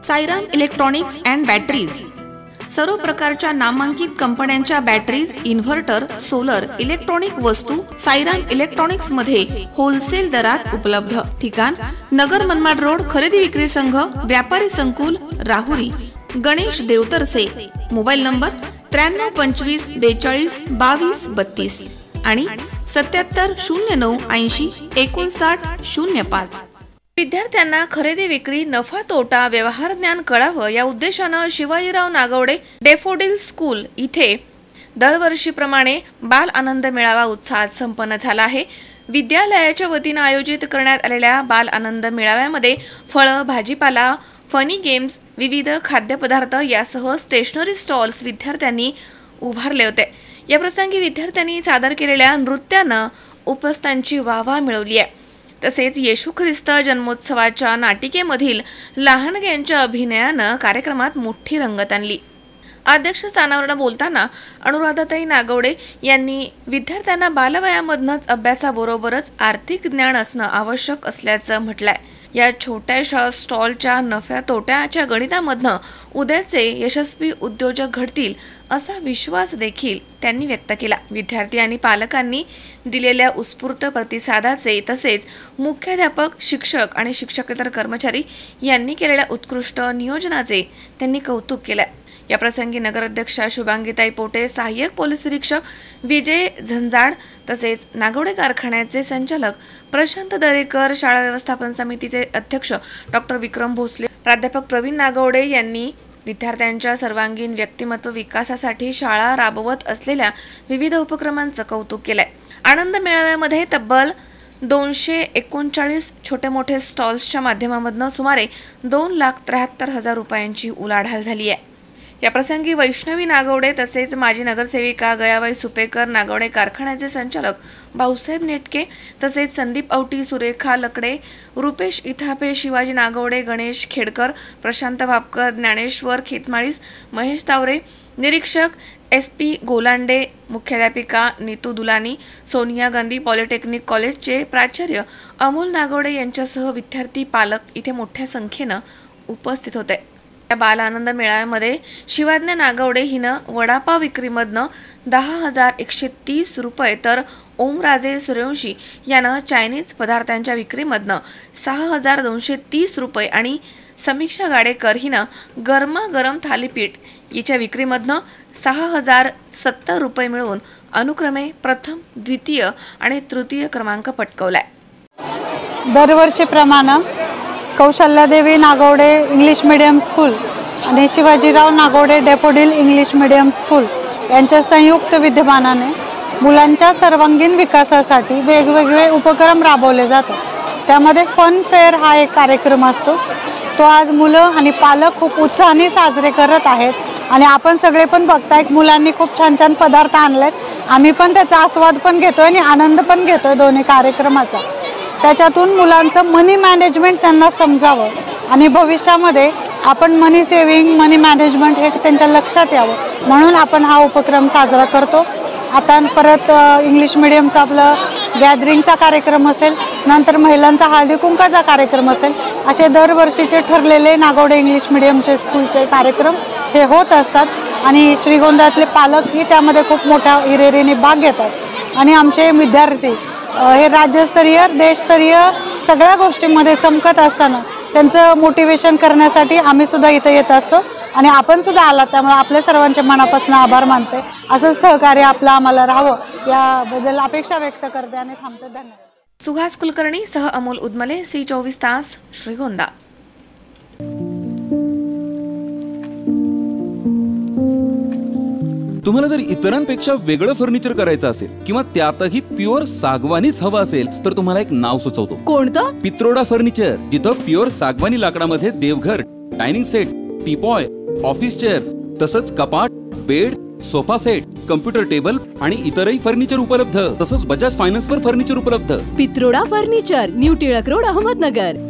Sairam electronics and batteries सर्व प्रकारच्या नामांकित कंपन्यांच्या बॅटरीज, इन्व्हर्टर, सोलर, इलेक्ट्रॉनिक वस्तू साईराम इलेक्ट्रॉनिक्स मध्ये होलसेल दरात उपलब्ध। ठिकाण नगर मनमाड रोड, खरेदी विक्री संघ, व्यापारी संकुल, राहुरी। गणेश देवतरसे। मोबाईल नंबर 93 25 42 22 32 आणि 77 09 80 59 05। विद्यार्थ्यांना खरेदी विक्री, नफा तोटा, व्यवहार ज्ञान कळावं या उद्देशानं शिवाजीराव नागवडे डॅफोडिल स्कूल इथे दरवर्षीप्रमाणे बाल आनंद मेळावा उत्साहात संपन्न झाला आहे। विद्यालयाच्या वतीनं आयोजित करण्यात आलेल्या बाल आनंद मेळाव्यामध्ये फळं, भाजीपाला, फनी गेम्स, विविध खाद्यपदार्थ यासह स्टेशनरी स्टॉल्स विद्यार्थ्यांनी उभारले होते। या प्रसंगी विद्यार्थ्यांनी सादर केलेल्या नृत्यानं उपस्थितांची वाहवा मिळवली आहे। तसेच येशू ख्रिस्त जन्मोत्सवाच्या नाटिकेमधील लहानग्यांच्या अभिनयानं कार्यक्रमात मोठी रंगत आणली। अध्यक्षस्थानावर बोलताना अनुराधाताई नागवडे यांनी विद्यार्थ्यांना बालवयामधनच अभ्यासाबरोबरच आर्थिक ज्ञान असणं आवश्यक असल्याचं म्हटलंय। या छोट्याशा स्टॉलच्या नफ्या तोट्याच्या गणितामधनं उद्याचे यशस्वी उद्योजक घडतील असा विश्वास देखील त्यांनी व्यक्त केला। विद्यार्थी आणि पालकांनी दिलेल्या उत्स्फूर्त प्रतिसादाचे तसेच मुख्याध्यापक, शिक्षक आणि शिक्षकेतर कर्मचारी यांनी केलेल्या उत्कृष्ट नियोजनाचे त्यांनी कौतुक केले। या प्रसंगी नगराध्यक्षा शुभांगीताई पोटे, सहाय्यक पोलीस निरीक्षक विजय झंजाड तसेच नागवडे कारखान्याचे संचालक प्रशांत दरेकर, शाळा व्यवस्थापन समितीचे अध्यक्ष डॉक्टर विक्रम भोसले, प्राध्यापक प्रवीण नागवडे यांनी विद्यार्थ्यांच्या सर्वांगीण व्यक्तिमत्व विकासासाठी शाळा राबवत असलेल्या विविध उपक्रमांचं कौतुक केलंय। आनंद मेळाव्यामध्ये तब्बल 239 छोटे मोठे स्टॉल्सच्या माध्यमातून सुमारे 2,73,000 रुपयांची उलाढाल झाली आहे। या प्रसंगी वैष्णवी नागवडे तसेच माजी नगरसेविका गयाबाई सुपेकर, नागवडे कारखान्याचे संचालक भाऊसाहेब नेटके तसेच संदीप औटी, सुरेखा लकडे, रुपेश इथापे, शिवाजी नागवडे, गणेश खेडकर, प्रशांत भापकर, ज्ञानेश्वर खेतमाळीस, महेश तावरे, निरीक्षक SP गोलांडे, मुख्याध्यापिका नीतू दुलानी, सोनिया गांधी पॉलिटेक्निक कॉलेजचे प्राचार्य अमोल नागवडे यांच्यासह विद्यार्थी, पालक इथे मोठ्या संख्येनं उपस्थित होते। या बाल आनंद मेळाव्यामध्ये शिवाज्ञा नागवडे हिनं वडापाव विक्रीमधनं 10,130 रुपये तर ओमराजे सूर्यवंशी यानं चायनीज पदार्थांच्या विक्रीमधनं 6,230 रुपये आणि समीक्षा गाडेकर हिनं गरमागरम थालीपीठ याच्या विक्रीमधनं 6,070 रुपये मिळवून अनुक्रमे प्रथम, द्वितीय आणि तृतीय क्रमांक पटकावलाय। दरवर्षीप्रमाणे Kaushalyadevi Nagawade English medium school आणि Shivajirao Nagawade daffodil English medium school यांच्या संयुक्त विद्यमानाने मुलांच्या सर्वांगीण विकासासाठी वेगवेगळे उपक्रम राबवले जातात। त्यामध्ये फन फेअर हा एक कार्यक्रम असतो। तो आज मुलं आणि पालक खूप उत्साहाने साजरे करत आहेत आणि आपण सगळे पण बघताय मुलांनी खूप छान छान पदार्थ आणलेत। आम्ही पण त्याचा आस्वाद पण घेतोय आणि आनंद पण घेतोय दोन्ही कार्यक्रमाचा। त्याच्यातून मुलांचं मनी मॅनेजमेंट त्यांना समजावं आणि भविष्यामध्ये आपण मनी सेव्हिंग, मनी मॅनेजमेंट हे त्यांच्या लक्षात यावं म्हणून आपण हा उपक्रम साजरा करतो। आता परत इंग्लिश मीडियमचा आपलं गॅदरिंगचा कार्यक्रम असेल, नंतर महिलांचा हळदी कुंकाचा कार्यक्रम असेल, असे दरवर्षीचे ठरलेले नागवडे इंग्लिश मीडियमचे स्कूलचे कार्यक्रम हे होत असतात आणि श्रीगोंद्यातले पालकही त्यामध्ये खूप मोठ्या हिरिरीने भाग घेतात आणि आमचे विद्यार्थी हे राज्यस्तरीय, देशस्तरीय सगळ्या गोष्टींमध्ये चमकत असताना त्यांचं मोटिवेशन करण्यासाठी आम्ही सुद्धा इथे येत असतो आणि आपण सुद्धा आलात, त्यामुळे आपल्या सर्वांचे मनापासून आभार मानते। असं सहकार्य आपलं आम्हाला राहावं याबद्दल अपेक्षा व्यक्त करते आणि थांबते। धन्यवाद। सुहास कुलकर्णी सह अमोल उदमले, C24 तास, श्रीगोंदा। तुम्हाला जर इतरांपेक्षा वेगळं फर्निचर करायचं असेल किंवा त्यातही प्युअर सागवानीच हवं असेल तर तुम्हाला एक नाव सुचवतो। कोणतं? पित्रोडा फर्निचर, जिथं प्युअर सागवानी लाकडामध्ये देवघर, dining set, teapoy, office chair तसंच कपाट, bed, sofa set, computer table आणि इतरही फर्निचर उपलब्ध। तसंच बजाज फायनान्सवर फर्निचर उपलब्ध। Pitroda furniture, new Tilak road, Ahmednagar.